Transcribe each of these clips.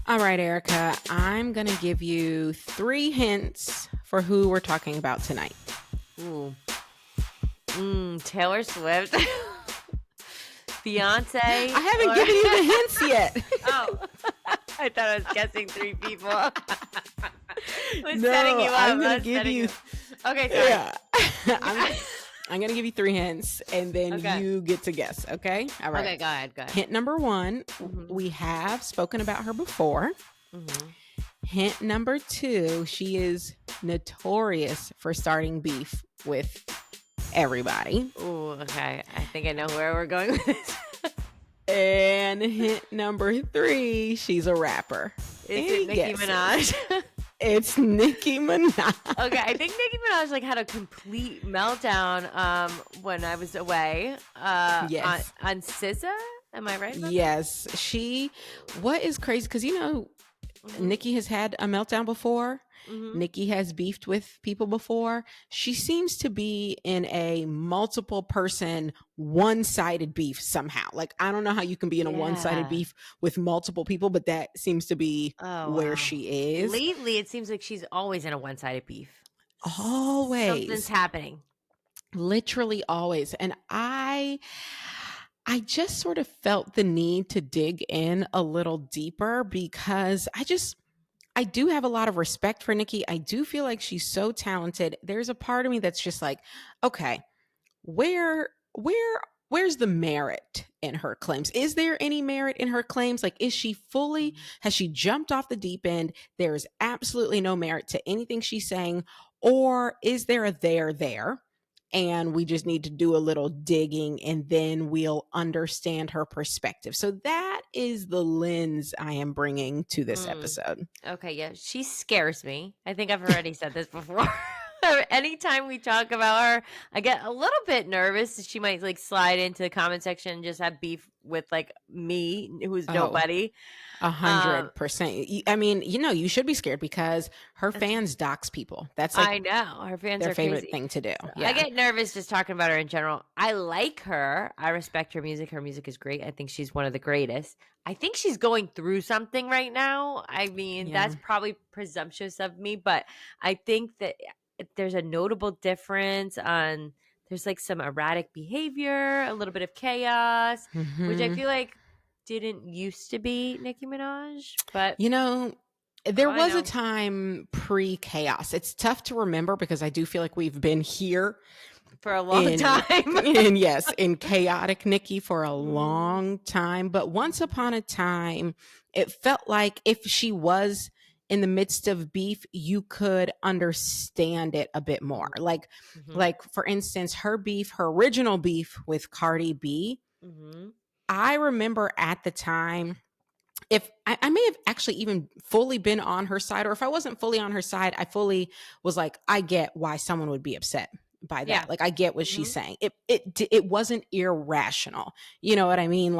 All right, Erica, I'm going to give you 3 hints for who we're talking about tonight. Ooh. Taylor Swift. Beyonce. I haven't given you the hints yet. Oh, I thought I was guessing 3 people. I was No, setting you up. I'm going to give you. Okay, sorry. Yeah. I'm going to give you 3 hints, and then you get to guess, okay? All right. Okay, go ahead. Hint number 1, we have spoken about her before. Hint number 2, she is notorious for starting beef with everybody. Ooh, okay. I think I know where we're going with this. And hint number 3, she's a rapper. Is it Nicki Minaj? It's Nicki Minaj. Okay, I think Nicki Minaj had a complete meltdown when I was away. Yes. On SZA? Am I right? Yes. What is crazy, because Nicki has had a meltdown before. Nicki has beefed with people before. She seems to be in a multiple person, one-sided beef somehow. Like, I don't know how you can be in a one-sided beef with multiple people, but that seems to be where she is. Lately, it seems like she's always in a one-sided beef. Always. Something's happening. Literally always. And I just sort of felt the need to dig in a little deeper because I do have a lot of respect for Nicki. I do feel like she's so talented. There's a part of me that's just like, okay, where's the merit in her claims? Is there any merit in her claims? Like, has she jumped off the deep end? There's absolutely no merit to anything she's saying, or is there a there? And we just need to do a little digging and then we'll understand her perspective. So that is the lens I am bringing to this episode. Okay, yeah. She scares me. I think I've already said this before. Anytime we talk about her, I get a little bit nervous. She might slide into the comment section and just have beef with me, who's nobody. 100%. I mean, you should be scared because her fans dox people. That's I know her fans their are favorite crazy. thing to do. So yeah. I get nervous just talking about her in general. I like her. I respect her music. Her music is great. I think she's one of the greatest. I think she's going through something right now. I mean, that's probably presumptuous of me, but I think that there's a notable difference on there's some erratic behavior, a little bit of chaos, which I feel like didn't used to be Nicki Minaj. But there was a time pre-chaos. It's tough to remember because I do feel like we've been here for a long time. in chaotic Nicki for a long time. But once upon a time, it felt like if she was in the midst of beef, you could understand it a bit more. Like for instance, her original beef with Cardi B. I remember at the time, if I may have actually even fully been on her side, or if I wasn't fully on her side, I fully was like, I get why someone would be upset by that. Yeah. Like, I get what she's saying. It wasn't irrational. You know what I mean?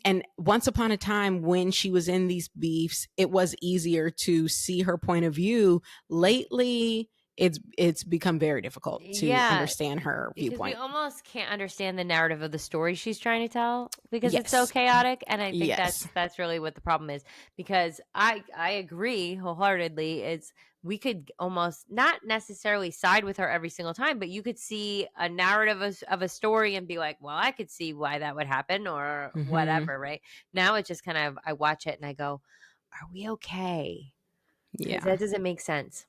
And once upon a time when she was in these beefs, it was easier to see her point of view. Lately, it's become very difficult to understand her viewpoint. We almost can't understand the narrative of the story she's trying to tell because it's so chaotic. And I think that's really what the problem is, because I agree wholeheartedly. We could almost not necessarily side with her every single time, but you could see a narrative of a story and be like, well, I could see why that would happen or whatever, right? Now it's just kind of, I watch it and I go, are we okay? Yeah. That doesn't make sense.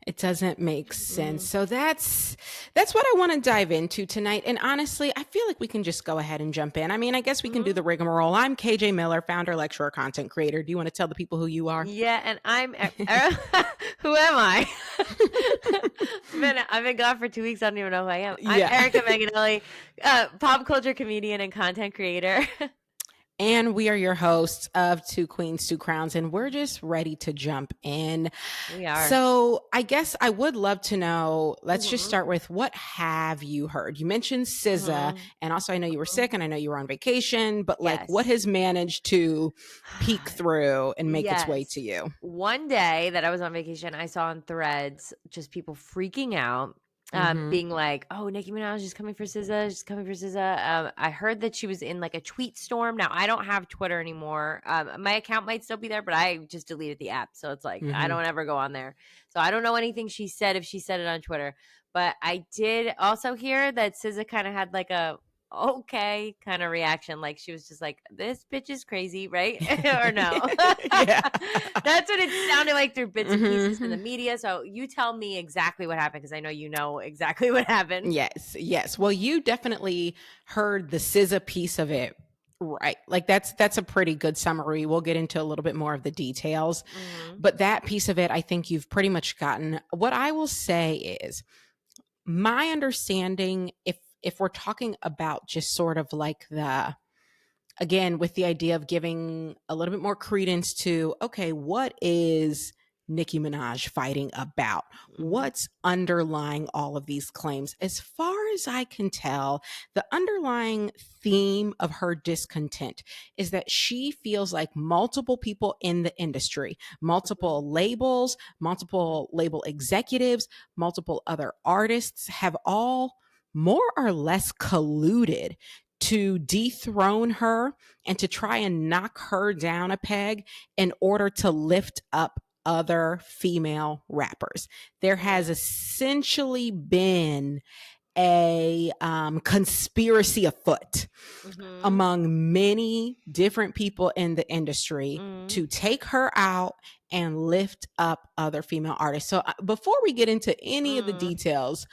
It doesn't make sense. So that's what I want to dive into tonight. And honestly, I feel like we can just go ahead and jump in. I mean, I guess we can do the rigmarole. I'm KJ Miller, founder, lecturer, content creator. Do you want to tell the people who you are? Yeah, and I'm who am I? I've been gone for 2 weeks. I don't even know who I am. I'm Erica Meganelli, pop culture comedian and content creator. And we are your hosts of Two Queens, Two Crowns, and we're just ready to jump in. We are. So I guess I would love to know, let's just start with, what have you heard? You mentioned SZA, and also I know you were sick and I know you were on vacation, but what has managed to peek through and make its way to you? One day that I was on vacation, I saw on Threads just people freaking out being like, "Oh, Nicki Minaj is coming for SZA. She's coming for SZA." I heard that she was in like a tweet storm. Now I don't have Twitter anymore. My account might still be there, but I just deleted the app, so it's like I don't ever go on there. So I don't know anything she said if she said it on Twitter. But I did also hear that SZA kind of had like a okay kind of reaction, like she was just like, "This bitch is crazy," right? Or no? Yeah. That's what it sounded like through bits and pieces in the media. So you tell me exactly what happened, because I know you know exactly what happened. Yes. Well, you definitely heard the SZA piece of it, right? Like that's a pretty good summary. We'll get into a little bit more of the details, but that piece of it, I think you've pretty much gotten. What I will say is my understanding, if we're talking about just sort of like the, again, with the idea of giving a little bit more credence to, okay, what is Nicki Minaj fighting about? What's underlying all of these claims? As far as I can tell, the underlying theme of her discontent is that she feels like multiple people in the industry, multiple labels, multiple label executives, multiple other artists have all more or less colluded to dethrone her and to try and knock her down a peg in order to lift up other female rappers. There has essentially been a conspiracy afoot among many different people in the industry to take her out and lift up other female artists. So before we get into any of the details,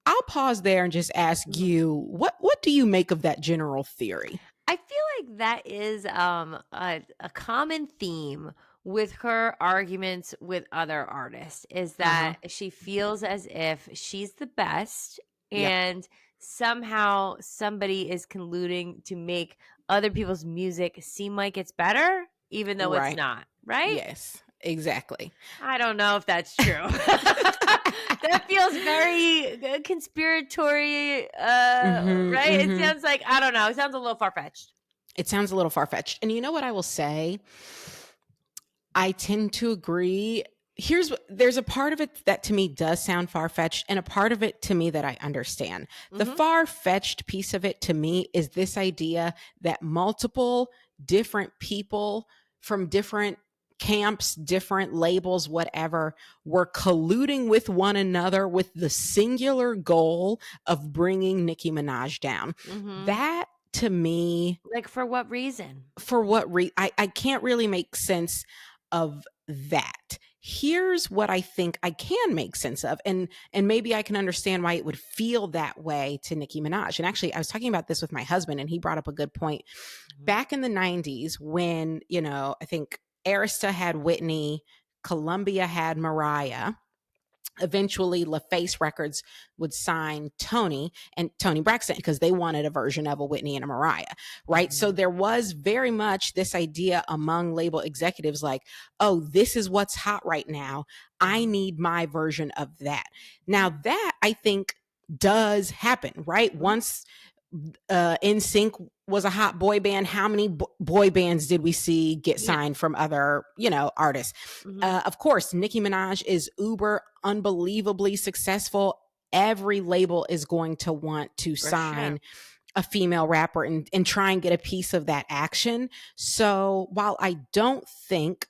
I'll pause there and just ask you, what do you make of that general theory? I feel like that is a common theme with her arguments with other artists, is that she feels as if she's the best, Yep. and somehow somebody is colluding to make other people's music seem like it's better, even though it's Right. not, right? Yes, exactly. I don't know if that's true. That feels very conspiratory, right? It sounds like, I don't know. It sounds a little far-fetched. It sounds a little far-fetched. And you know what I will say? I tend to agree. There's a part of it that to me does sound far-fetched, and a part of it to me that I understand. The far-fetched piece of it to me is this idea that multiple different people from different camps, different labels, whatever, were colluding with one another with the singular goal of bringing Nicki Minaj down. That to me, like, for what reason? I can't really make sense of that. Here's what I think I can make sense of, and maybe I can understand why it would feel that way to Nicki Minaj. And actually, I was talking about this with my husband, and he brought up a good point. Back in the 90s, when, I think Arista had Whitney, Columbia had Mariah. Eventually, LaFace Records would sign Tony Braxton because they wanted a version of a Whitney and a Mariah, right? So there was very much this idea among label executives like, oh, this is what's hot right now. I need my version of that. Now, that I think does happen, right? Once NSYNC was a hot boy band, how many boy bands did we see get signed from other, artists? Of course, Nicki Minaj is uber unbelievably successful. Every label is going to want to sign a female rapper and try and get a piece of that action. So while I don't think,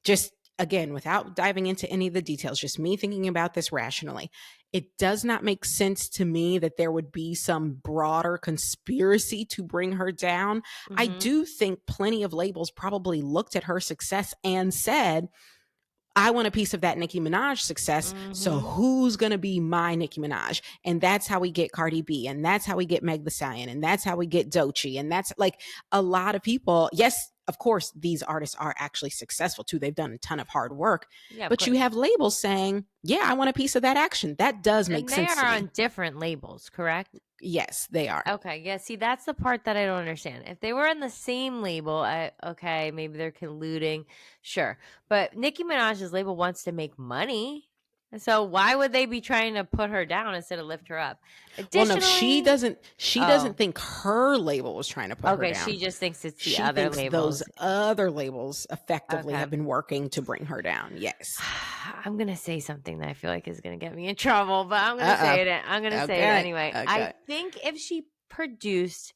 just again, without diving into any of the details, just me thinking about this rationally, it does not make sense to me that there would be some broader conspiracy to bring her down. I do think plenty of labels probably looked at her success and said, I want a piece of that Nicki Minaj success. So who's going to be my Nicki Minaj? And that's how we get Cardi B. And that's how we get Meg Thee Stallion. And that's how we get Doechii. And that's like a lot of people. Yes, of course, these artists are actually successful too. They've done a ton of hard work. Yeah, but you have labels saying, yeah, I want a piece of that action. That does make sense to me. They are on different labels, correct? Yes, they are. Okay, yeah. See, that's the part that I don't understand. If they were on the same label, okay, maybe they're colluding, sure. But Nicki Minaj's label wants to make money. So why would they be trying to put her down instead of lift her up? Well, no, Additionally, she doesn't think her label was trying to put her okay, down. she just thinks it's the She other thinks those labels. other labels effectively Okay. have been working to bring her down. Yes. I'm going to say something that I feel like is going to get me in trouble, but I'm going to say it. I'm going to say it anyway. Okay. I think if she produced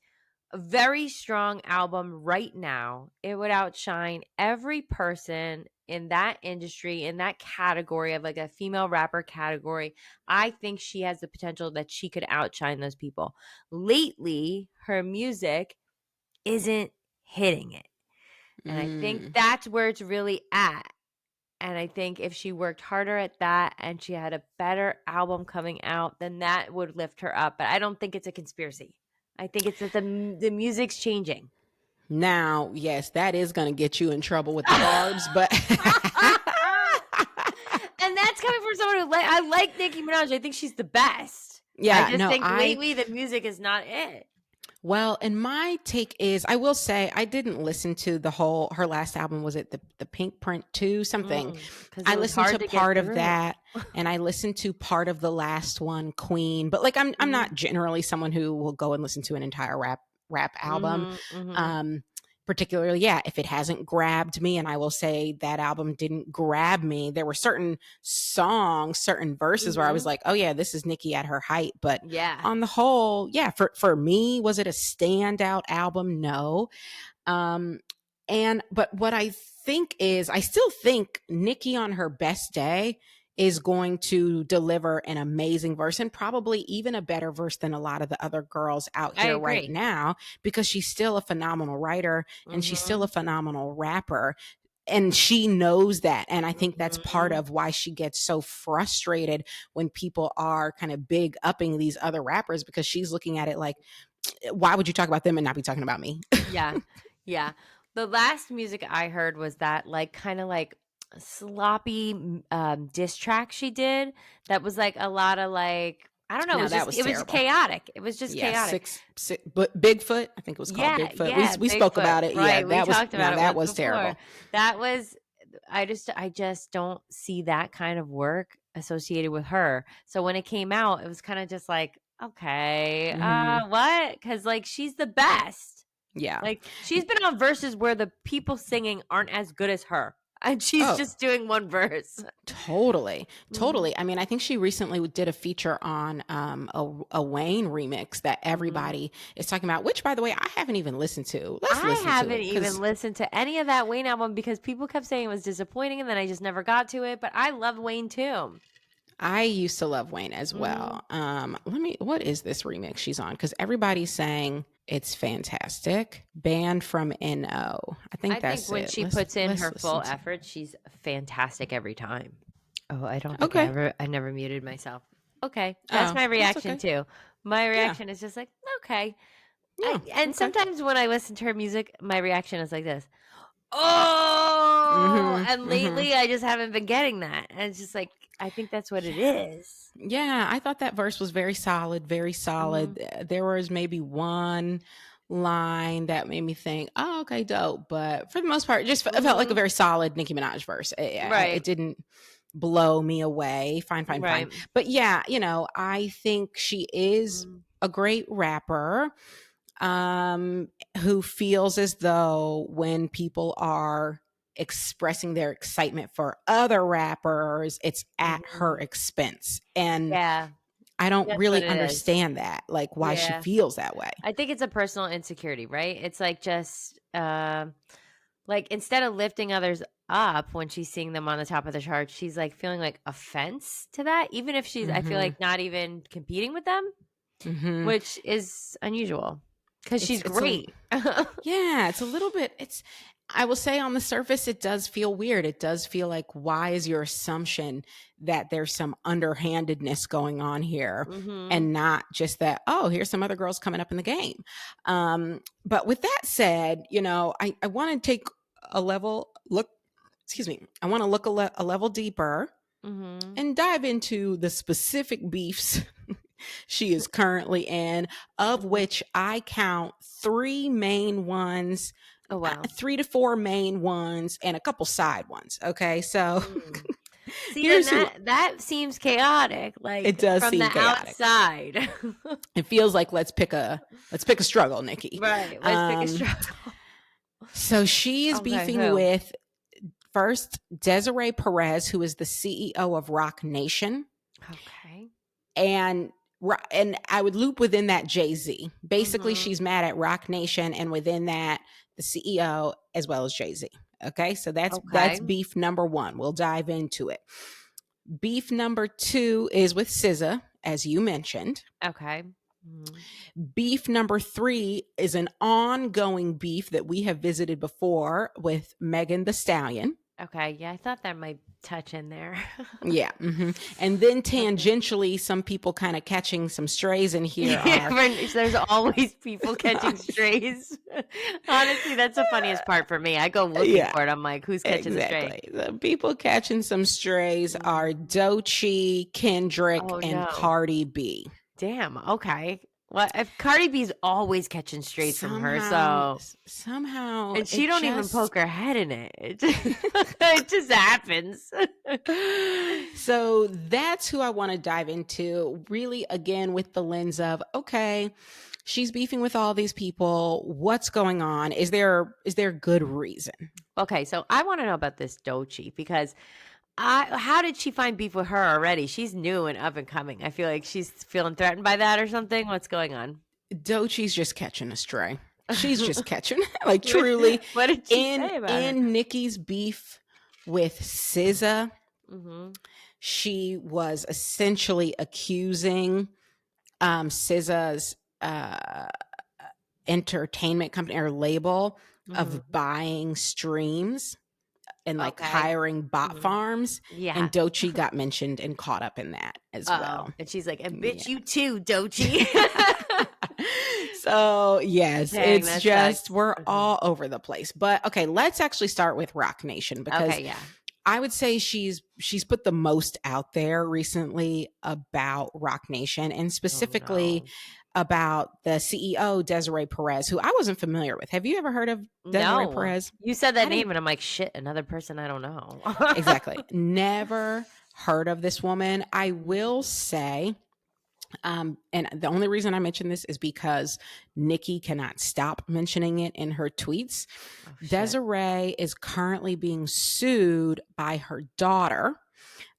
a very strong album right now, it would outshine every person in that industry, in that category of like a female rapper category. I think she has the potential that she could outshine those people. Lately, her music isn't hitting it. And I think that's where it's really at. And I think if she worked harder at that and she had a better album coming out, then that would lift her up. But I don't think it's a conspiracy. I think it's that the music's changing. Now, yes, that is going to get you in trouble with the barbs, but and that's coming from someone who I like Nicki Minaj. I think she's the best. Yeah, I just think lately the music is not it. Well, and my take is, I will say, I didn't listen to her last album. Was it the Pink Print 2 something? I listened to part of that, and I listened to part of the last one, Queen. But like, I'm not generally someone who will go and listen to an entire rap album. Particularly, if it hasn't grabbed me, and I will say that album didn't grab me. There were certain songs, certain verses where I was like, oh yeah, this is Nicki at her height. But on the whole, for me, was it a standout album? No. But what I think is, I still think Nicki on her best day is going to deliver an amazing verse, and probably even a better verse than a lot of the other girls out here right now, because she's still a phenomenal writer and she's still a phenomenal rapper. And she knows that. And I think that's part of why she gets so frustrated when people are kind of big upping these other rappers, because she's looking at it like, why would you talk about them and not be talking about me? Yeah. The last music I heard was that like kind of like sloppy diss track she did that was like a lot of like, I don't know, it was chaotic. It was just chaotic. But Bigfoot, I think it was called Bigfoot. We spoke about it. Right. Yeah, that was terrible. That was, I just don't see that kind of work associated with her. So when it came out, it was kind of just like, okay, what? Because like she's the best. Yeah. Like she's been on verses where the people singing aren't as good as her. And she's just doing one verse. Totally. I mean, I think she recently did a feature on a Wayne remix that everybody is talking about, which, by the way, I haven't even listened to. I haven't even listened to any of that Wayne album because people kept saying it was disappointing and then I just never got to it. But I love Wayne too. I used to love Wayne as well. What is this remix she's on? Because everybody's saying it's fantastic. Banned from NO. I think when she puts in her full effort, she's fantastic every time. Oh, I don't think I never muted myself. Okay. That's my reaction too. My reaction is just like, okay. And sometimes when I listen to her music, my reaction is like this. Oh, and lately I just haven't been getting that. And it's just like, I think that's what it is. Yeah, I thought that verse was very solid, very solid. There was maybe one line that made me think, oh, okay, dope. But for the most part, it just felt like a very solid Nicki Minaj verse. It didn't blow me away. Fine. But yeah, I think she is a great rapper who feels as though when people are expressing their excitement for other rappers, it's at her expense. And I don't really understand that, like why she feels that way. I think it's a personal insecurity, right? It's like just like instead of lifting others up when she's seeing them on the top of the chart, she's like feeling like offense to that, even if she's I feel like not even competing with them, which is unusual because she's great. It's a little bit, I will say on the surface, it does feel weird. It does feel like, why is your assumption that there's some underhandedness going on here and not just that, oh, here's some other girls coming up in the game. But with that said, I want to take a level look. Excuse me. I want to look a level deeper and dive into the specific beefs she is currently in, of which I count 3 main ones. Oh, wow. 3 to 4 main ones and a couple side ones. Okay. So See, Here's then who that seems chaotic. Like it does from seem the chaotic. outside. It feels like let's pick a struggle, Nicki. Right. Let's pick a struggle. So she is Okay, beefing who? with first Desiree Perez, who is the CEO of Roc Nation. Okay. And I would loop within that Jay-Z. Basically, she's mad at Roc Nation, and within that, the CEO as well as Jay-Z. Okay, so that's beef number one. We'll dive into it. Beef number two is with SZA, as you mentioned. Okay. Beef number three is an ongoing beef that we have visited before with Megan Thee Stallion. Okay, yeah, I thought that might touch in there. Yeah. Mm-hmm. And then tangentially, some people kind of catching some strays in here are... There's always people catching strays. Honestly, that's the funniest part for me. I go looking for it. I'm like, who's catching the stray? The people catching some strays are Doechii, Kendrick, and Cardi B. Damn. Okay. Well, if Cardi B's always catching strays from her, so somehow, and she don't even poke her head in it. It just happens. So that's who I want to dive into. Really, again, with the lens of, okay, she's beefing with all these people. What's going on? Is there good reason? Okay, so I want to know about this Doechii because how did she find beef with her already? She's new and up and coming. I feel like she's feeling threatened by that or something. What's going on? Doechii's just catching a stray. She's just catching, like, truly. What did she say about it? In Nicki's beef with SZA, she was essentially accusing SZA's entertainment company or label of buying streams and like hiring bot farms. Yeah. And Doechii got mentioned and caught up in that as well. And she's like, and bitch, you too, Doechii. So yes, it's just, we're all over the place. But okay, let's actually start with Roc Nation because I would say she's put the most out there recently about Roc Nation and specifically about the CEO, Desiree Perez, who I wasn't familiar with. Have you ever heard of Desiree Perez? You said that name and I'm like, shit, another person I don't know. Exactly. Never heard of this woman. I will say, and the only reason I mention this is because Nicki cannot stop mentioning it in her tweets. Desiree is currently being sued by her daughter.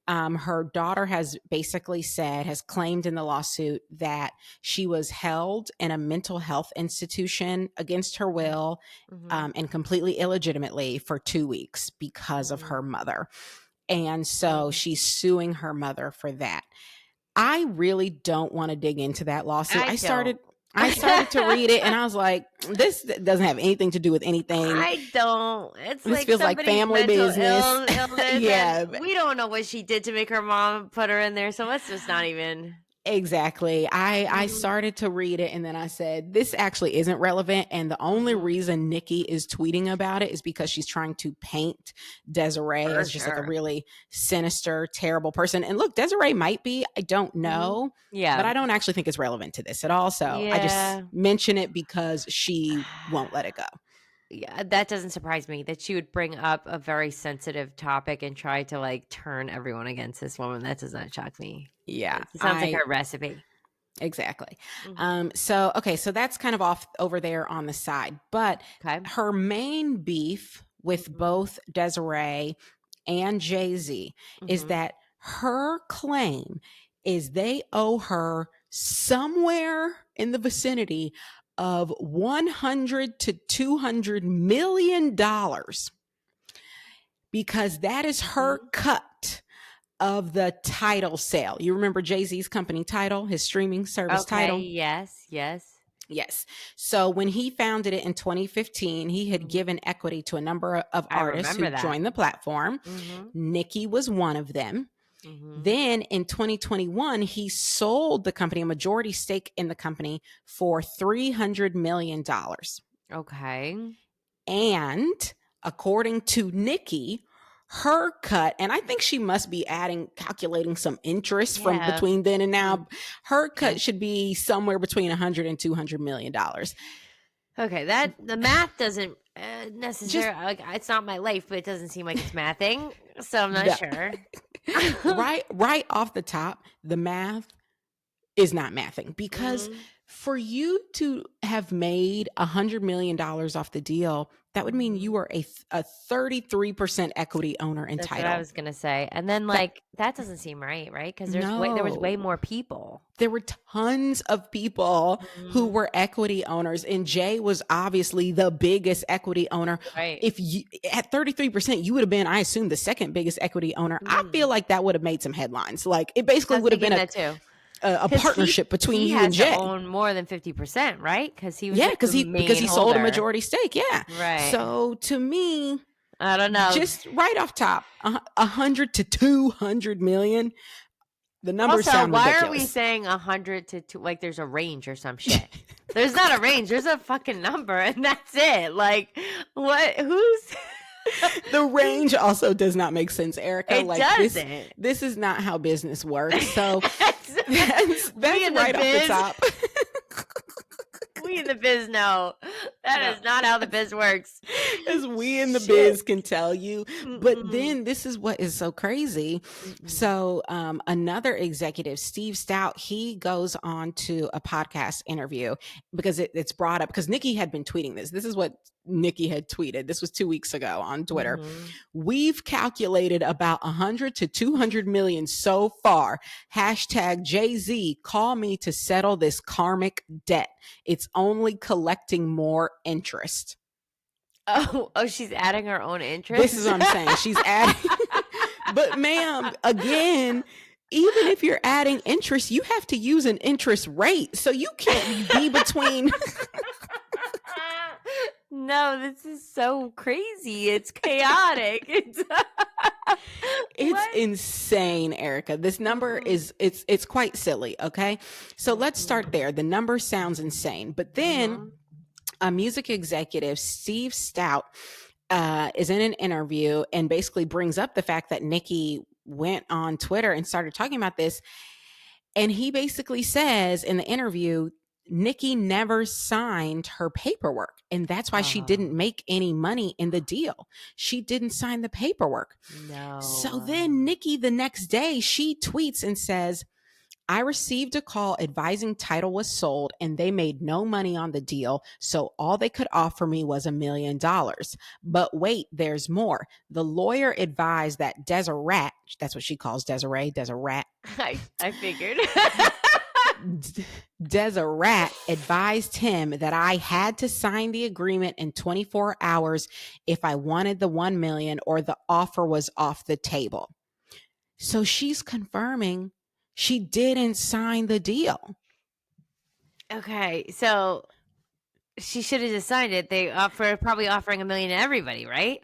Her daughter has basically has claimed in the lawsuit that she was held in a mental health institution against her will and completely illegitimately for 2 weeks because of her mother. And so she's suing her mother for that. I really don't want to dig into that lawsuit. I started to read it and I was like, this doesn't have anything to do with anything. I don't. This like feels like family business. Yeah. We don't know what she did to make her mom put her in there. So let's just not even. Exactly. I started to read it and then I said, this actually isn't relevant. And the only reason Nicki is tweeting about it is because she's trying to paint Desiree as just like a really sinister, terrible person. And look, Desiree might be, I don't know. Yeah. But I don't actually think it's relevant to this at all. So I just mention it because she won't let it go. Yeah, that doesn't surprise me that she would bring up a very sensitive topic and try to like turn everyone against this woman. That does not shock me. Yeah. It sounds like her recipe. Exactly. So that's kind of off over there on the side, but her main beef with both Desiree and Jay-Z is that her claim is they owe her somewhere in the vicinity of $100 to $200 million because that is her cut of the Tidal sale. You remember Jay-Z's company Tidal, his streaming service Tidal? Yes. So when he founded it in 2015, he had given equity to a number of artists who joined the platform. Nicki was one of them. Then in 2021, he sold the company, a majority stake in the company, for $300 million. Okay. And according to Nicki, her cut, and I think she must be calculating some interest from between then and now. Her cut should be somewhere between $100 and $200 million. Okay, the math doesn't necessarily. It's not my life, but it doesn't seem like it's mathing, so I'm not sure. right off the top, the math is not mathing, because for you to have made $100 million off the deal, that would mean you were a 33% equity owner in That's Tidal. what I was going to say. And then that doesn't seem right? Because there was way more people. There were tons of people who were equity owners, and Jay was obviously the biggest equity owner. Right. If you at 33%, you would have been, I assume, the second biggest equity owner. I feel like that would have made some headlines. Like, it basically would have been a partnership between you and Jay. He has to own more than 50%, right? Because he was because he sold a majority stake. Yeah, right. So to me, I don't know. Just right off top, 100 to 200 million. The numbers sound ridiculous. Why are we saying 100 to 2? Like, there's a range or some shit. There's not a range. There's a fucking number, and that's it. Like, what? Who's? The range also does not make sense, Erica. It doesn't. This is not how business works. So that's right off the top. We in the biz know that is not how the biz works. As we in the biz can tell you. But then this is what is so crazy. So another executive, Steve Stout, he goes on to a podcast interview because it's brought up because Nicki had been tweeting this. This is what Nicki had tweeted. This was 2 weeks ago on Twitter. We've calculated about 100 to 200 million so far. Hashtag Jay-Z, call me to settle this karmic debt. It's only collecting more interest. Oh, she's adding her own interest? This is what I'm saying. She's adding. But ma'am, again, even if you're adding interest, you have to use an interest rate. So you can't be between... No, this is so crazy. It's chaotic. It's insane, Erica. This number is it's quite silly. Okay, so let's start there. The number sounds insane, but then a music executive, Steve Stout, is in an interview and basically brings up the fact that Nicki went on Twitter and started talking about this, and he basically says in the interview, Nicki never signed her paperwork, and that's why she didn't make any money in the deal. She didn't sign the paperwork. No. So then Nicki, the next day, she tweets and says, I received a call advising Tidal was sold and they made no money on the deal, so all they could offer me was $1 million. But wait, there's more. The lawyer advised that Deseret, that's what she calls Desiree, Deseret. I figured. Deseret advised him that I had to sign the agreement in 24 hours if I wanted the 1 million or the offer was off the table. So she's confirming she didn't sign the deal. Okay, so she should have just signed it. They probably offering $1 million to everybody, right?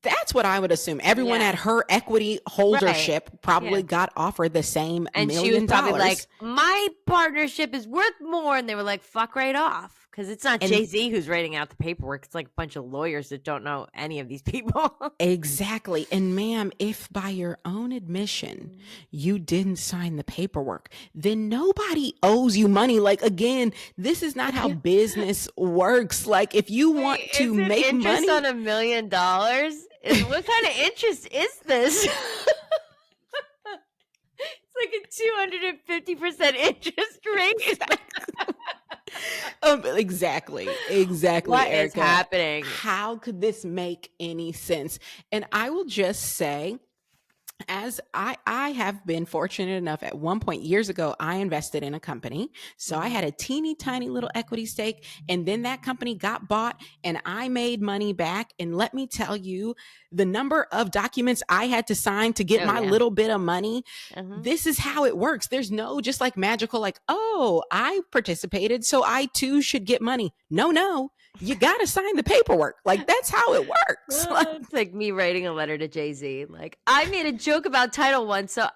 That's what I would assume. Everyone at her equity holdership probably got offered the same $1 million. And she was probably like, my partnership is worth more. And they were like, fuck right off. Because it's not Jay-Z who's writing out the paperwork. It's like a bunch of lawyers that don't know any of these people. Exactly. And ma'am, if by your own admission you didn't sign the paperwork, then nobody owes you money. Like, again, this is not how business works. Like, if you want to make interest money on $1 million, what kind of interest is this? It's like a 250% interest rate. Exactly. What Erica. is happening? How could this make any sense? And I will just say, as I have been fortunate enough at one point years ago, I invested in a company. So I had a teeny tiny little equity stake, and then that company got bought and I made money back. And let me tell you, the number of documents I had to sign to get my little bit of money. This is how it works. There's no just like magical, like, oh, I participated, so I too should get money. No. You got to sign the paperwork. Like, that's how it works. It's like me writing a letter to Jay-Z. Like, I made a joke about Tidal once, so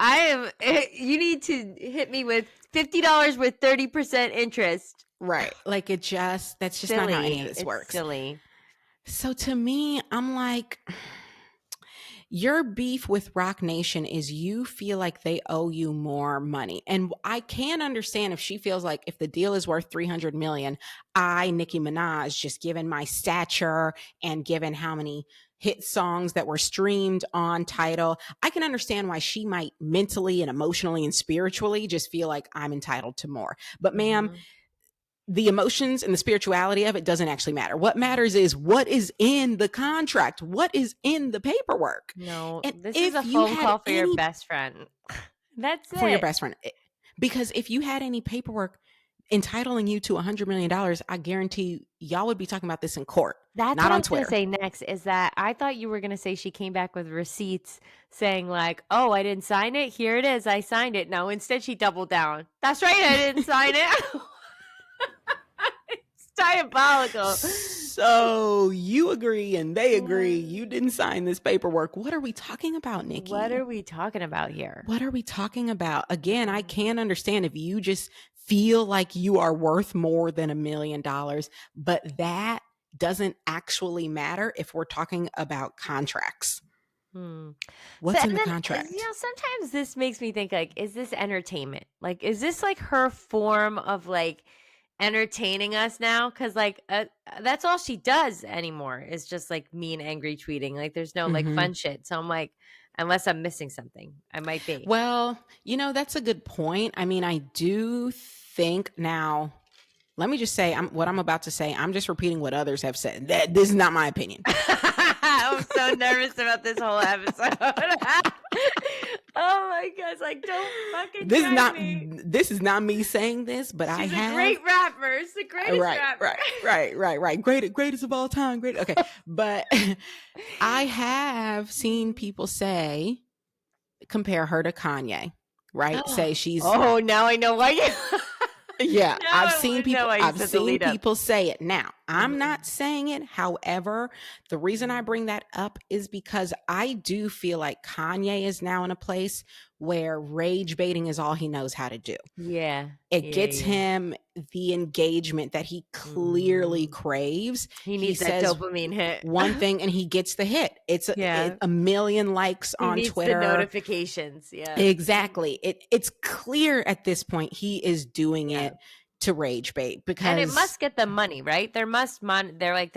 you need to hit me with $50 with 30% interest. Right. Like, that's just not how any of this works. Silly. So to me, I'm like, Your beef with Roc Nation is you feel like they owe you more money. And I can understand if she feels like if the deal is worth $300 million, Nicki Minaj, just given my stature and given how many hit songs that were streamed on Tidal, I can understand why she might mentally and emotionally and spiritually just feel like I'm entitled to more. But ma'am, the emotions and the spirituality of it doesn't actually matter. What matters is what is in the contract, what is in the paperwork. No, And this is if a you phone had call for your any best friend. That's for your it. best friend, because if you had any paperwork entitling you to $100 million, I guarantee y'all would be talking about this in court, That's not what I on was going Twitter. to say next, is that I thought you were going to say she came back with receipts saying like, oh, I didn't sign it. Here it is. I signed it. No, instead she doubled down. That's right. I didn't sign it. It's diabolical. So you agree and they agree. You didn't sign this paperwork. What are we talking about, Nicki? What are we talking about here? What are we talking about? Again, I can understand if you just feel like you are worth more than $1 million, but that doesn't actually matter if we're talking about contracts. What's in the contract? Sometimes this makes me think like, is this entertainment? Like, is this like her form of like entertaining us now? Because like that's all she does anymore is just like mean, angry tweeting. Like, there's no like fun shit. So I'm like, unless I'm missing something, I might be. Well, that's a good point. I mean, I do think now. Let me just say, what I'm about to say, I'm just repeating what others have said. This is not my opinion. I'm so nervous about this whole episode. Oh my gosh, like, don't fucking me. This is not me saying this, but She's a great rapper. She's the greatest rapper. Right. Greatest of all time. Great. Okay. But I have seen people compare her to Kanye, right? Say she's. Oh, now I know why you. Yeah, I've seen people say it. Now, I'm not saying it. However, the reason I bring that up is because I do feel like Kanye is now in a place where rage baiting is all he knows how to do. Yeah. It gets him the engagement that he clearly craves. He needs that dopamine hit. One thing and he gets the hit. It's a million likes on Twitter. The notifications. Yeah. Exactly. It's clear at this point he is doing it to rage bait because and it must get them money, right? Their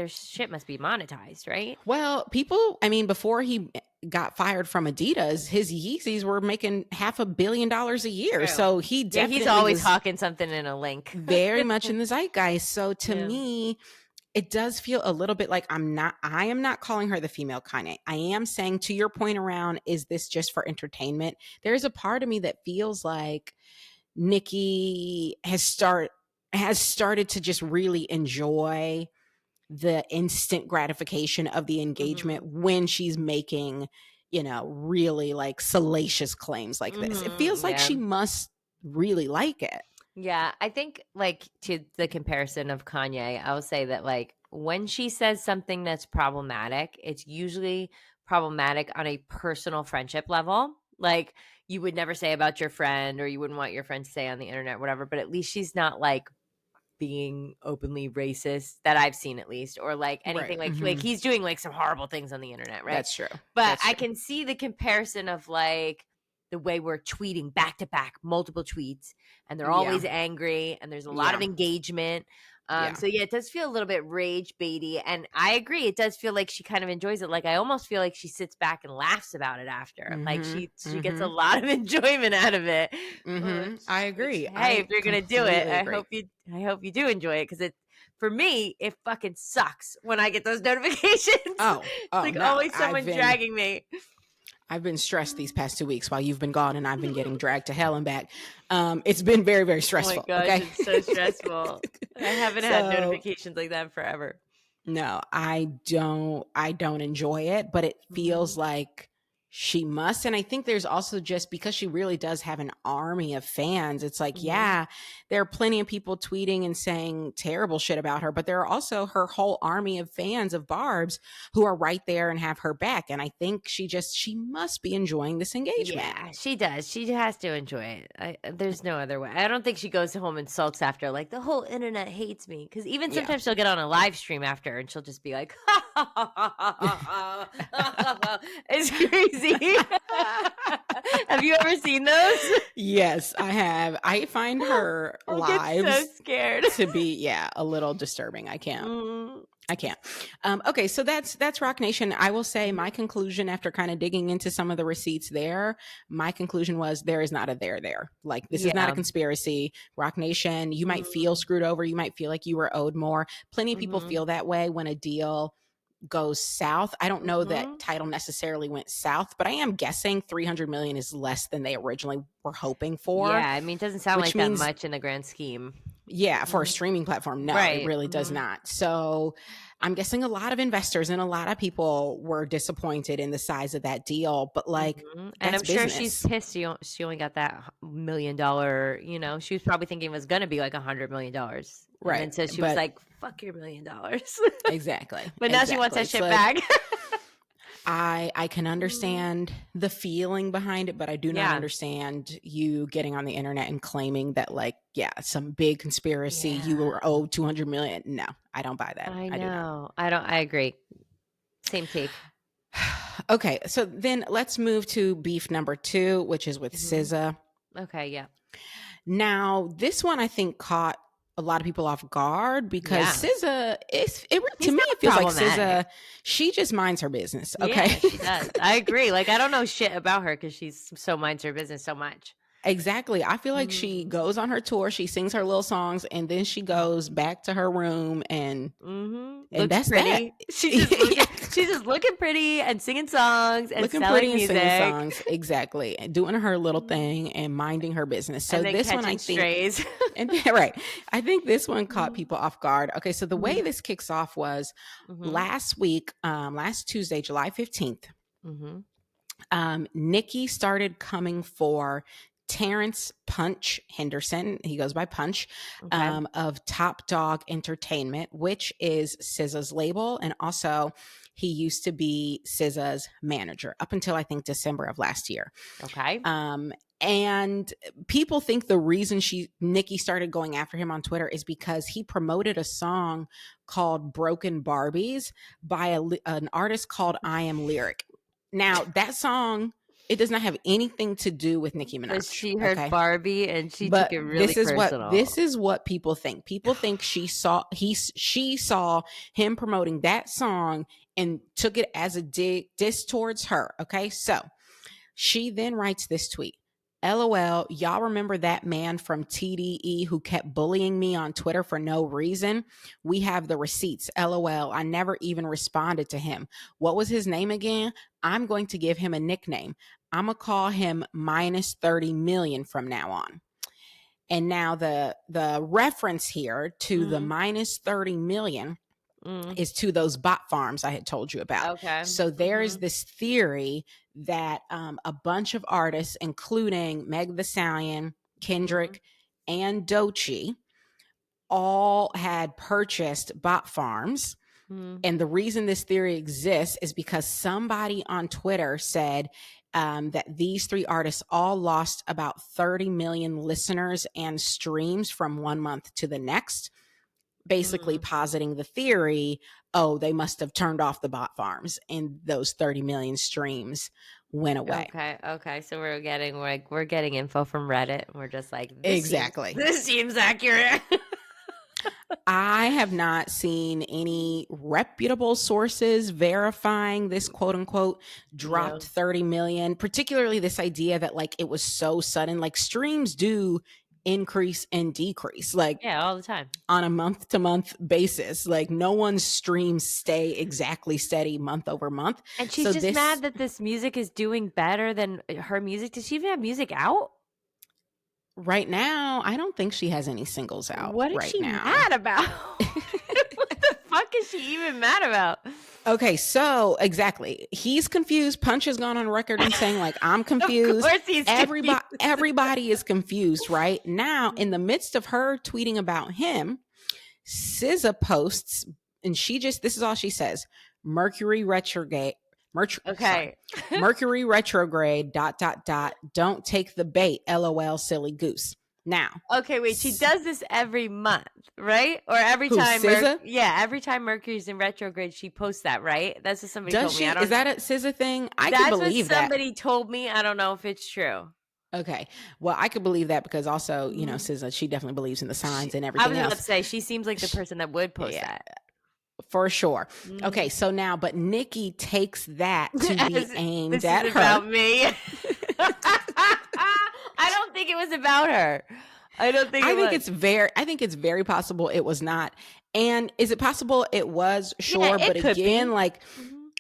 shit must be monetized, right? Well, before he got fired from Adidas, his Yeezys were making $500 million a year. True. So he definitely he's always hawking something in a link. Very much in the zeitgeist. So to me, it does feel a little bit like I am not calling her the female Kanye. I am saying, to your point around, is this just for entertainment? There's a part of me that feels like Nicki has started to just really enjoy the instant gratification of the engagement when she's making, really like salacious claims like this. It feels like she must really like it. Yeah, I think like to the comparison of Kanye, I will say that like when she says something that's problematic, it's usually problematic on a personal friendship level. Like you would never say about your friend, or you wouldn't want your friend to say on the internet, whatever, but at least she's not like being openly racist, that I've seen at least, or like anything like he's doing like some horrible things on the internet, right? That's true. But I can see the comparison of like the way we're tweeting back to back, multiple tweets, and they're always angry, and there's a lot of engagement. So it does feel a little bit rage baity, and I agree. It does feel like she kind of enjoys it. Like I almost feel like she sits back and laughs about it after. Like she gets a lot of enjoyment out of it. I agree. Hey, if you're gonna do it, I hope you do enjoy it, because for me, it fucking sucks when I get those notifications. Always someone dragging me. I've been stressed these past 2 weeks while you've been gone, and I've been getting dragged to hell and back. It's been very, very stressful. Oh my gosh, it's so stressful. I haven't had notifications like that forever. No, I don't enjoy it, but it feels like she must. And I think there's also, just because she really does have an army of fans, it's like, there are plenty of people tweeting and saying terrible shit about her, but there are also her whole army of fans of Barb's who are right there and have her back. And I think she must be enjoying this engagement. Yeah, she does. She has to enjoy it. There's no other way. I don't think she goes home and sulks after, like, the whole internet hates me. Because even sometimes she'll get on a live stream after and she'll just be like, It's crazy. Have you ever seen those? Yes, I have. I find her lives so scared to be a little disturbing. I can't. I can't. Okay, so that's Roc Nation. I will say my conclusion after kind of digging into some of the receipts there, my conclusion was there is not a there. Like, this is not a conspiracy. Roc Nation, you might feel screwed over. You might feel like you were owed more. Plenty of people feel that way when a deal goes south. I don't know that Tidal necessarily went south, but I am guessing 300 million is less than they originally were hoping for. Yeah, I mean, it doesn't sound like that much in the grand scheme. Yeah, for a streaming platform, no, it really does not. So I'm guessing a lot of investors and a lot of people were disappointed in the size of that deal, but like, and I'm sure she's pissed she only got that $1 million, you know, she was probably thinking it was going to be like $100 million. Right. And so she was like, fuck your $1 million. Exactly. But now she wants that shit back. I can understand the feeling behind it, but I do not understand you getting on the internet and claiming that, like, some big conspiracy, you were owed 200 million. No, I don't buy that. I know. I agree. Same take. Okay, so then let's move to beef number 2, which is with SZA. Okay, yeah. Now, this one I think caught a lot of people off guard because SZA, to me, it feels like SZA, she just minds her business. Okay. Yeah, she does. I agree. Like, I don't know shit about her because she's so minds her business so much. Exactly. I feel like she goes on her tour, she sings her little songs, and then she goes back to her room and that's pretty. That. She's just looking pretty and singing songs and looking selling pretty music. And singing songs. Exactly. And doing her little thing and minding her business. So this one, I think, strays. Right. I think this one caught people off guard. Okay, so the way this kicks off was last week, last Tuesday, July 15th. Nicki started coming for Terrence Punch Henderson, he goes by Punch, of Top Dog Entertainment, which is SZA's label. And also he used to be SZA's manager up until I think December of last year. Okay. And people think the reason Nicki started going after him on Twitter is because he promoted a song called Broken Barbies by an artist called I Am Lyric. Now, that song, it does not have anything to do with Nicki Minaj. But she heard Barbie and she took it really personal. This is what people think. People think she saw him promoting that song and took it as a diss towards her. Okay, so she then writes this tweet. LOL, y'all remember that man from TDE who kept bullying me on Twitter for no reason? We have the receipts. LOL, I never even responded to him. What was his name again? I'm going to give him a nickname. I'm going to call him minus 30 million from now on. And now the reference here to the minus 30 million is to those bot farms I had told you about. Okay. So there's this theory that a bunch of artists, including Meg Thee Stallion, Kendrick, and Doechii, all had purchased bot farms. And the reason this theory exists is because somebody on Twitter said that these 3 artists all lost about 30 million listeners and streams from one month to the next, basically positing the theory, they must have turned off the bot farms and those 30 million streams went away. Okay. So we're getting info from Reddit. We're just like, exactly. This seems accurate. I have not seen any reputable sources verifying this quote unquote dropped 30 million, particularly this idea that like it was so sudden. Like streams do increase and decrease, like all the time on a month to month basis. Like no one's streams stay exactly steady month over month. And she's just mad that this music is doing better than her music. Does she even have music out? Right now, I don't think she has any singles out. What is she mad about? What the fuck is she even mad about? Okay, so exactly. He's confused. Punch has gone on record and saying, like, I'm confused. Of course he's confused. Everybody is confused, right? Now, in the midst of her tweeting about him, SZA posts, and this is all she says, Mercury retrograde. Mercury retrograde, .. Don't take the bait, LOL, silly goose. Now. Okay, wait. She does this every month, right? Or every Who, time? SZA? Every time Mercury's in retrograde, she posts that, right? That's what somebody Does told she? me. I don't. Is that a SZA thing? I could That's what believe that. somebody told me. I don't know if it's true. Okay. Well, I could believe that because also, you know, SZA, she definitely believes in the signs and everything else. I was about to say, she seems like the person that would post that. For sure. Okay, so now, but Nicki takes that to be aimed at her. This is about me. I don't think it was about her. I think it's very possible it was not. And is it possible it was? Sure, but again, like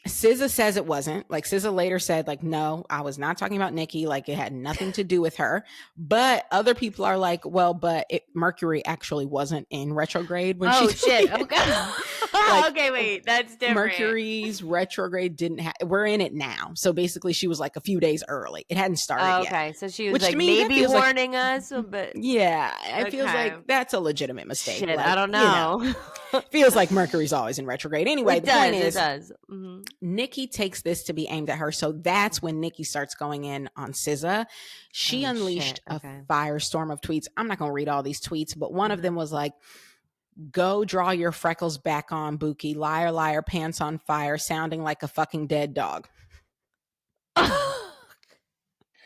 SZA says it wasn't. Like SZA later said, like, no, I was not talking about Nicki. Like it had nothing to do with her. But other people are like, well, but Mercury actually wasn't in retrograde when she. Oh shit! Okay. Like, okay, wait, that's different. Mercury's retrograde we're in it now. So basically she was like a few days early. It hadn't started yet. Okay, so she was like maybe warning us, but yeah, it feels like that's a legitimate mistake. Shit, like, I don't know. Feels like Mercury's always in retrograde. Anyway, the point is, it does. Nicki takes this to be aimed at her. So that's when Nicki starts going in on SZA. She unleashed a firestorm of tweets. I'm not going to read all these tweets, but one of them was like, go draw your freckles back on, Buki. Liar, liar, pants on fire, sounding like a fucking dead dog.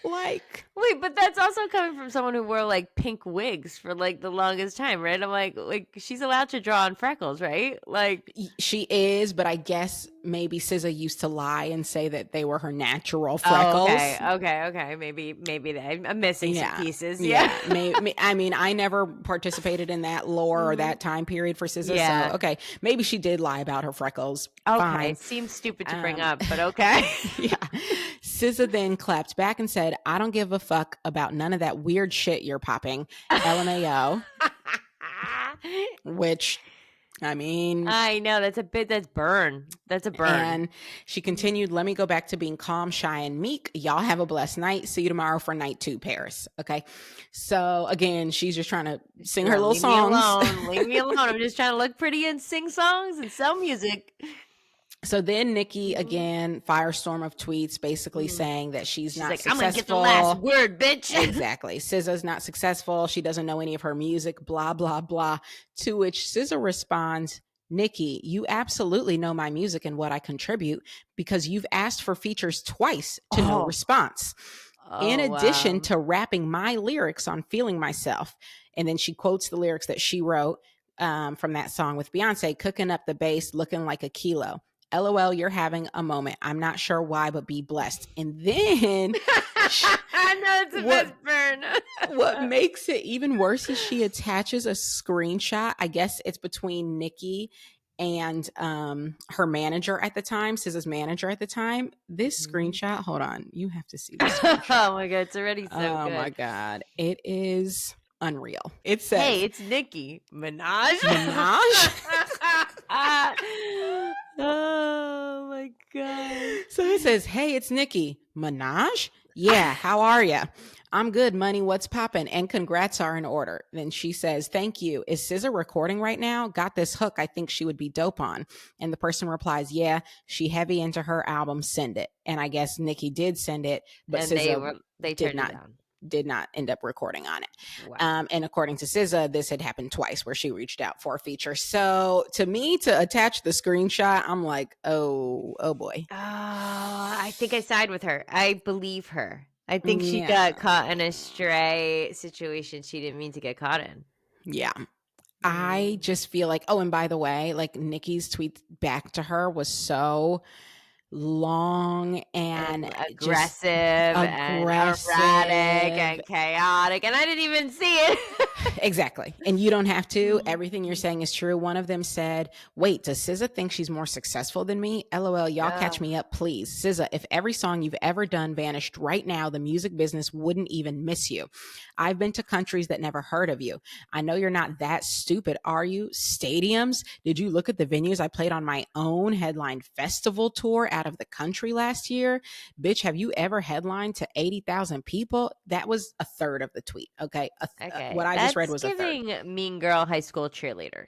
Like, wait, but that's also coming from someone who wore like pink wigs for like the longest time, right? I'm like she's allowed to draw on freckles, right? Like she is, but I guess maybe SZA used to lie and say that they were her natural freckles. Okay. Maybe I'm missing some pieces. Maybe, I mean, I never participated in that lore or that time period for SZA. So okay, maybe she did lie about her freckles. Okay, fine. Seems stupid to bring up, but okay. SZA then clapped back and said, I don't give a fuck about none of that weird shit you're popping. LMAO. Which, I mean, I know that's burn. That's a burn. And she continued, let me go back to being calm, shy, and meek. Y'all have a blessed night. See you tomorrow for night 2, Paris. Okay. So again, she's just trying to sing her little songs. Leave me alone. I'm just trying to look pretty and sing songs and sell music. So then Nicki, again, firestorm of tweets, basically saying that she's not like, successful. I'm going to get the last word, bitch. Exactly. SZA's not successful. She doesn't know any of her music, blah, blah, blah. To which SZA responds, Nicki, you absolutely know my music and what I contribute because you've asked for features twice to no response. In addition to rapping my lyrics on Feeling Myself. And then she quotes the lyrics that she wrote from that song with Beyonce, cooking up the bass, looking like a kilo. LOL, you're having a moment. I'm not sure why, but be blessed. And then I know it's the best burn. What makes it even worse is she attaches a screenshot. I guess it's between Nicki and her manager at the time, SZA's manager at the time. This screenshot, hold on, you have to see this screenshot. Oh my god, it's already so good. Oh my god, it is unreal. It says, hey, it's Nicki Minaj. Oh my god. So it says, hey, it's Nicki Minaj. Yeah, how are ya? I'm good, money. What's poppin'? And congrats are in order. Then she says, thank you. Is SZA recording right now? Got this hook I think she would be dope on. And the person replies, yeah, she heavy into her album. Send it. And I guess Nicki did send it, but and SZA they turned it down. Did not end up recording on it. Wow. And according to SZA, this had happened twice where she reached out for a feature. So to me, to attach the screenshot, I'm like, oh boy. I think I side with her. I believe her. I think she got caught in a stray situation she didn't mean to get caught in. Yeah. I just feel like, and by the way, like Nicki's tweet back to her was so long and aggressive and erratic and chaotic, and I didn't even see it. Exactly. And you don't have to. Everything you're saying is true. One of them said, wait, does SZA think she's more successful than me? LOL, y'all catch me up, please. SZA, if every song you've ever done vanished right now, the music business wouldn't even miss you. I've been to countries that never heard of you. I know you're not that stupid, are you? Stadiums? Did you look at the venues I played on my own headline festival tour out of the country last year? Bitch, have you ever headlined to 80,000 people? That was a third of the tweet. Okay. What I just read was a third. Giving mean girl high school cheerleader.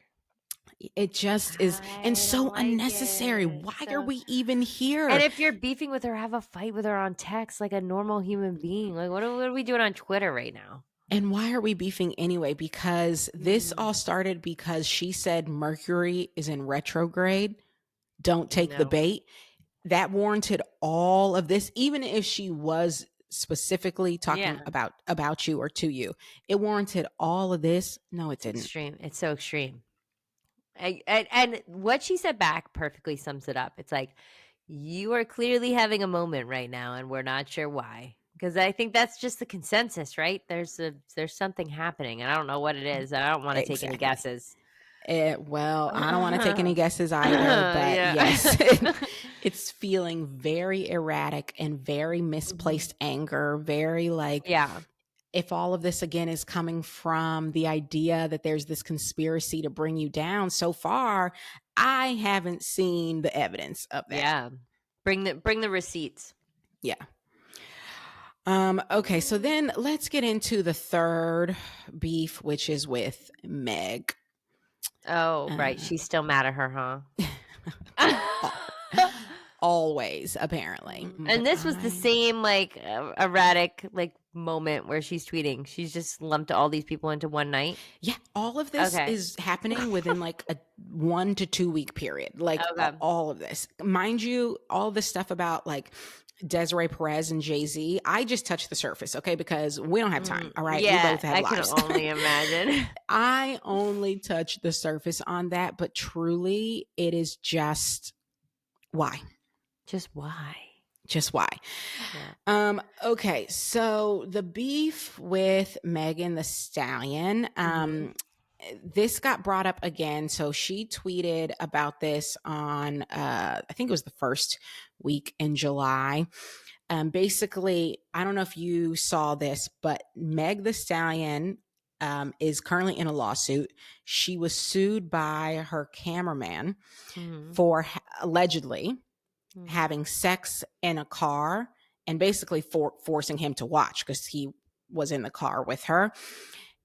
It just is, and so unnecessary. Why are we even here? And if you're beefing with her, have a fight with her on text like a normal human being. Like, what are we doing on Twitter right now? And why are we beefing anyway? Because this all started because she said Mercury is in retrograde. Don't take the No. bait. That warranted all of this, even if she was specifically talking about you or to you. It warranted all of this. No, it didn't. Extreme. It's so extreme. And what she said back perfectly sums it up. It's like, you are clearly having a moment right now, and we're not sure why. Because I think that's just the consensus, right? There's something happening, and I don't know what it is. I don't want to take any guesses. Well, I don't want to take any guesses either, but yes, it's feeling very erratic and very misplaced anger, very like, if all of this again is coming from the idea that there's this conspiracy to bring you down, so far, I haven't seen the evidence of that. Yeah. Bring the receipts. Yeah. Okay, so then let's get into the third beef, which is with Meg. Oh, right. She's still mad at her, huh? Always, apparently. And this was the same like erratic like moment where she's tweeting. She's just lumped all these people into one night. Yeah, all of this is happening within like a 1 to 2 week period. Like all of this. Mind you, all this stuff about like Desiree Perez and Jay-Z, I just touched the surface, okay? Because we don't have time, all right? Yeah, we both have lives. I can only imagine. I only touched the surface on that, but truly it is just why? Just why? Just why? Yeah. Okay, so the beef with Megan Thee Stallion, this got brought up again. So she tweeted about this on, I think it was the first week in July. Basically, I don't know if you saw this, but Meg Thee Stallion is currently in a lawsuit. She was sued by her cameraman for allegedly having sex in a car and basically forcing him to watch because he was in the car with her.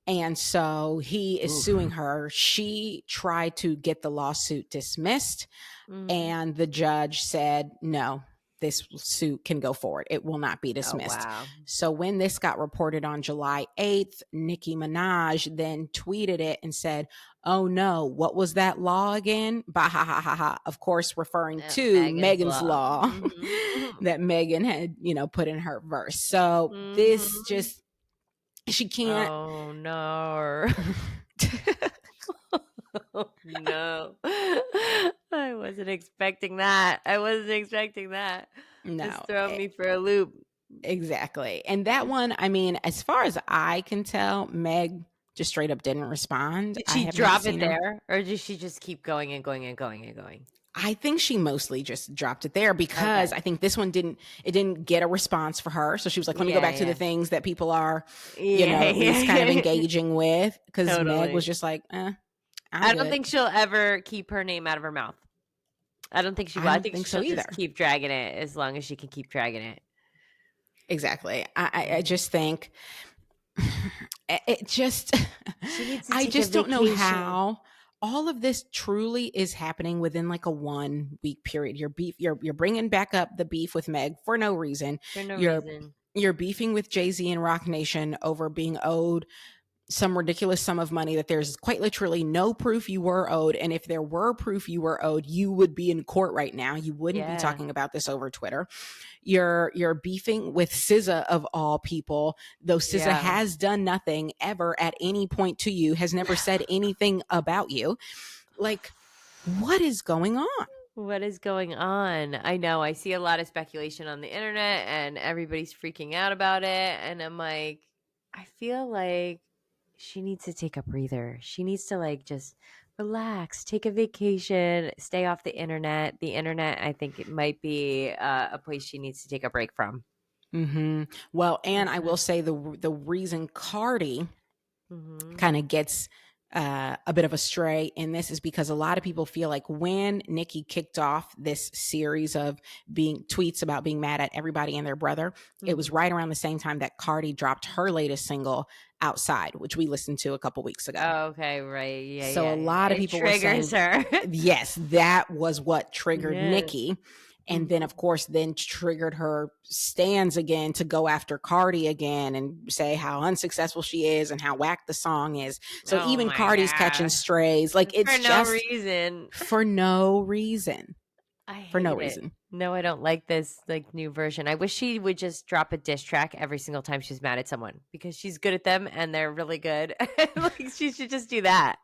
And so he is suing her. She tried to get the lawsuit dismissed, and the judge said, no, this suit can go forward. It will not be dismissed. Oh, wow. So when this got reported on July 8th, Nicki Minaj then tweeted it and said, oh no, what was that law again? Bah, ha, ha, ha, ha. Of course, referring to Megan's law that Megan had, put in her verse. So this just, she can't. Oh no. Oh, no. I wasn't expecting that. No. Just throw me for a loop. Exactly. And that one, I mean, as far as I can tell, Meg just straight up didn't respond. Did she drop it there? Or did she just keep going and going and going and going? I think she mostly just dropped it there because I think this one didn't get a response for her. So she was like, let me go back to the things that people are, at least kind of engaging with. Because Meg was just like, I don't think she'll ever keep her name out of her mouth. I don't think she will. I think she'll just keep dragging it as long as she can keep dragging it. Exactly. I just think it just, I just don't know how all of this truly is happening within like a 1 week period. You're bringing back up the beef with Meg for no reason. You're beefing with Jay-Z and Roc Nation over being owed some ridiculous sum of money that there's quite literally no proof you were owed. And if there were proof you were owed, you would be in court right now. You wouldn't be talking about this over Twitter. You're beefing with SZA of all people, though SZA has done nothing ever at any point to you, has never said anything about you. Like, what is going on? What is going on? I know. I see a lot of speculation on the internet and everybody's freaking out about it. And I'm like, I feel like she needs to take a breather. She needs to like just relax, take a vacation, stay off the internet. The internet, I think it might be a place she needs to take a break from. Well, and I will say the reason Cardi kind of gets a bit of a stray in this is because a lot of people feel like when Nicki kicked off this series of tweets about being mad at everybody and their brother, it was right around the same time that Cardi dropped her latest single, Outside, which we listened to a couple weeks ago. Oh, okay, right. Yeah. So a lot of people were saying, her. yes, that was what triggered Nicki. And then, of course, then triggered her stands again to go after Cardi again and say how unsuccessful she is and how whack the song is. So even Cardi's catching strays. Like, it's for just no reason. For no reason. I hate For no it. reason. No, I don't like this like new version. I wish she would just drop a diss track every single time she's mad at someone, because she's good at them and they're really good. Like, she should just do that.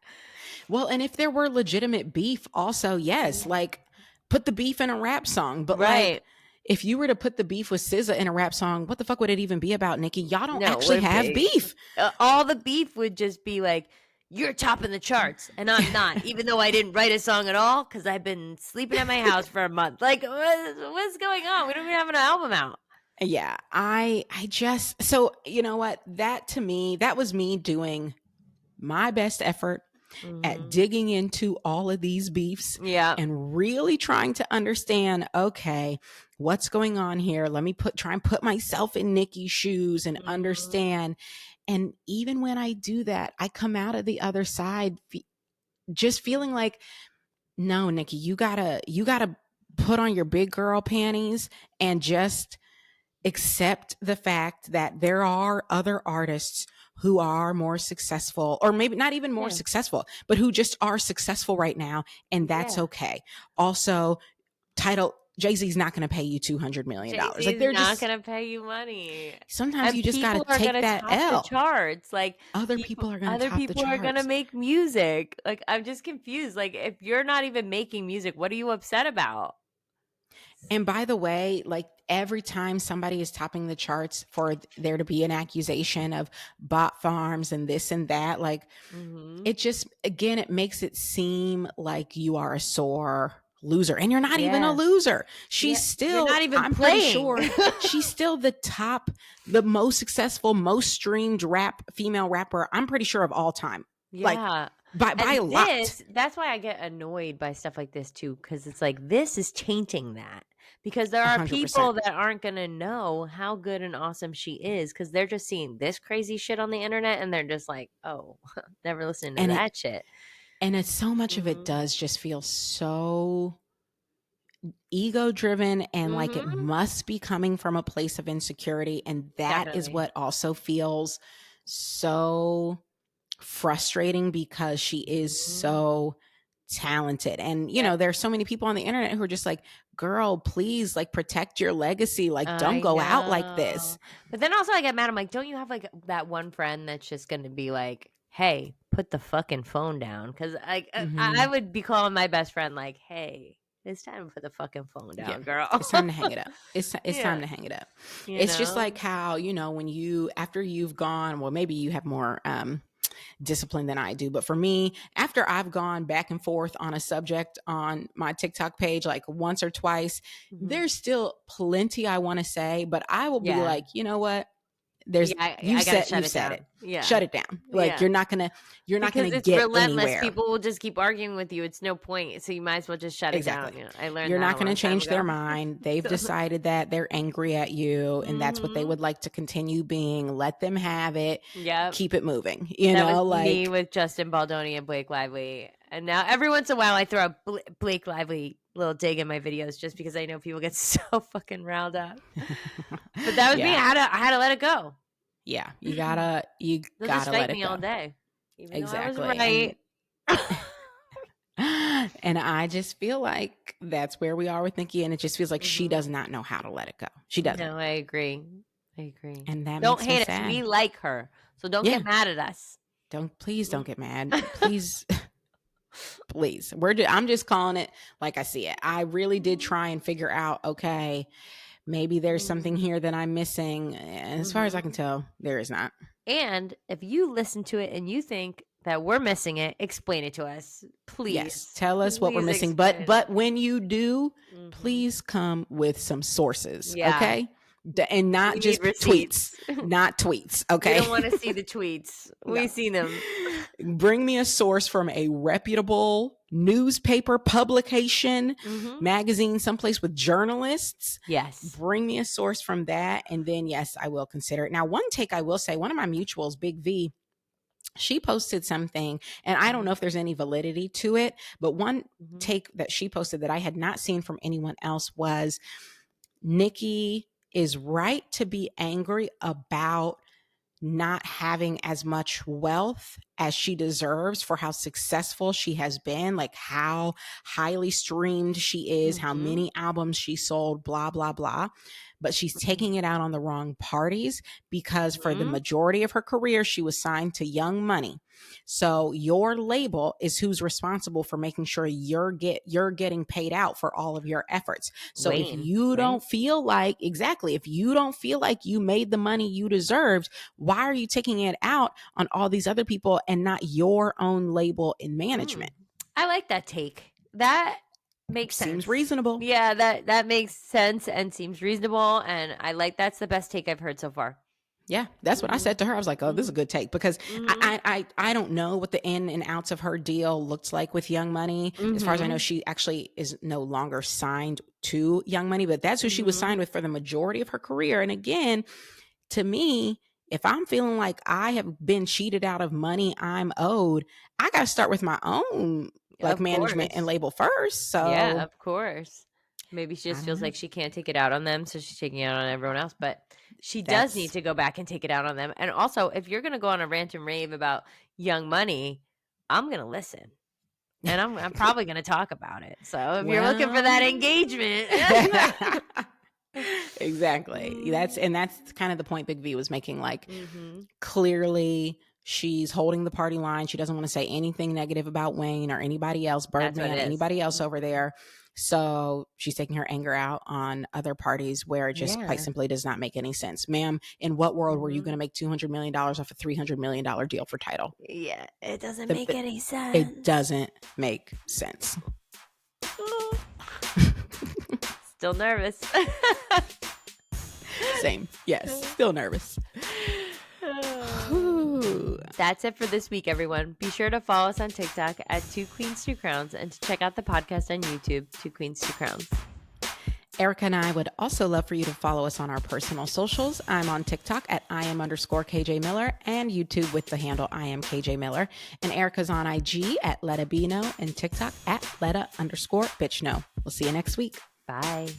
Well, and if there were legitimate beef also, yes, like put the beef in a rap song. But like, if you were to put the beef with SZA in a rap song, what the fuck would it even be about, Nicki? Y'all don't actually have beef. All the beef would just be like, you're topping the charts and I'm not, even though I didn't write a song at all because I've been sleeping at my house for a month. Like, what's going on? We don't even have an album out. Yeah, I just, so you know what? That to me, that was me doing my best effort at digging into all of these beefs and really trying to understand, okay, what's going on here? Let me try and put myself in Nicki's shoes and understand. And even when I do that, I come out of the other side just feeling like, no, Nicki, you gotta put on your big girl panties and just accept the fact that there are other artists who are more successful, or maybe not even more successful, but who just are successful right now. And that's okay. Also, Jay-Z's not going to pay you $200 million. Like, they're not going to pay you money. Sometimes you just got to take that L. The charts. Like, other people are going to top the charts. Other people are going to make music. Like, I'm just confused. Like, if you're not even making music, what are you upset about? And by the way, like, every time somebody is topping the charts for there to be an accusation of bot farms and this and that, like, it just, again, it makes it seem like you are a sore loser, and you're not even a loser. She's still, you're not even I'm playing. pretty sure she's still the most successful, most streamed female rapper, I'm pretty sure, of all time. Like, by a lot. That's why I get annoyed by stuff like this too, because it's like, this is tainting that, because there are 100%. People that aren't gonna know how good and awesome she is because they're just seeing this crazy shit on the internet and they're just like, oh, never listened to that shit. And it's so much of it does just feel so ego driven and like it must be coming from a place of insecurity, and that is what also feels so frustrating because she is so talented. And you know, there's so many people on the internet who are just like, girl, please, like, protect your legacy, like, don't go out like this. But then also I get mad, I'm like, don't you have like that one friend that's just gonna be like, hey, put the fucking phone down? Because like I would be calling my best friend like, hey, it's time to put the fucking phone down, girl. It's time to hang it up. It's time to hang it up. It's just like how, you know, when after you've gone, well, maybe you have more discipline than I do, but for me, after I've gone back and forth on a subject on my TikTok page like once or twice, there's still plenty I want to say, but I will be like, you know what? You said it. Yeah. Shut it down. Like, you're not gonna it's get relentless. anywhere. People will just keep arguing with you. It's no point. So you might as well just shut it down. You know, I learned you're that not going to change their mind. They've decided that they're angry at you and that's what they would like to continue being. Let them have it. Yeah. Keep it moving. You know, was like me with Justin Baldoni and Blake Lively. And now every once in a while I throw a Blake Lively little dig in my videos just because I know people get so fucking riled up. But that was me. I had to let it go. Yeah, you gotta just let it me go. All day. Even exactly. I was right. And I just feel like that's where we are with Nicki, and it just feels like she does not know how to let it go. She doesn't. No, I agree. And that don't makes hate me us. sad. We like her, so don't get mad at us. Please don't get mad. Please. Please. I'm just calling it like I see it. I really did try and figure out, okay, maybe there's something here that I'm missing. And as far as I can tell, there is not. And if you listen to it and you think that we're missing it, explain it to us, please. Yes, tell us what we're missing. But when you do, please come with some sources, okay? And not just tweets, not tweets, okay? We don't want to see the tweets. We've seen them. Bring me a source from a reputable newspaper, publication, magazine, someplace with journalists. Yes. Bring me a source from that. And then, yes, I will consider it. Now, one take I will say, one of my mutuals, Big V, she posted something, and I don't know if there's any validity to it, but one take that she posted that I had not seen from anyone else was, Nicki is right to be angry about not having as much wealth as she deserves for how successful she has been, like how highly streamed she is, how many albums she sold, blah, blah, blah. But she's taking it out on the wrong parties, because for the majority of her career, she was signed to Young Money. So your label is who's responsible for making sure you're getting paid out for all of your efforts. So if you don't feel like, if you don't feel like you made the money you deserved, why are you taking it out on all these other people and not your own label and management? I like that take. That makes sense. Seems reasonable. Yeah, that makes sense and seems reasonable. And I like, that's the best take I've heard so far. Yeah, that's what I said to her. I was like, oh, this is a good take, because I don't know what the in and outs of her deal looked like with Young Money. As far as I know, she actually is no longer signed to Young Money, but that's who she was signed with for the majority of her career. And again, to me, if I'm feeling like I have been cheated out of money I'm owed, I got to start with my own management and label first. So yeah, of course. Maybe she just feels like she can't take it out on them, so she's taking it out on everyone else. But she does need to go back and take it out on them. And also, if you're going to go on a rant and rave about Young Money, I'm going to listen. And I'm probably going to talk about it. So if you're looking for that engagement. Exactly. That's kind of the point Big V was making. Like, clearly she's holding the party line. She doesn't want to say anything negative about Wayne or anybody else, Birdman, anybody else over there. So she's taking her anger out on other parties where it just quite simply does not make any sense. Ma'am, in what world were you going to make $200 million off a $300 million deal for Tidal? Yeah, it doesn't make any sense. It doesn't make sense. Still nervous. Same. Yes. Still nervous. That's it for this week, everyone. Be sure to follow us on TikTok at 2 Queens 2 Crowns, and to check out the podcast on YouTube, 2 Queens 2 Crowns. Erica and I would also love for you to follow us on our personal socials. I'm on TikTok at Iam_KJ Miller, and YouTube with the handle IamKJ Miller. And Erica's on IG at LettaBino, and TikTok at Letta_BitchNo. We'll see you next week. Bye.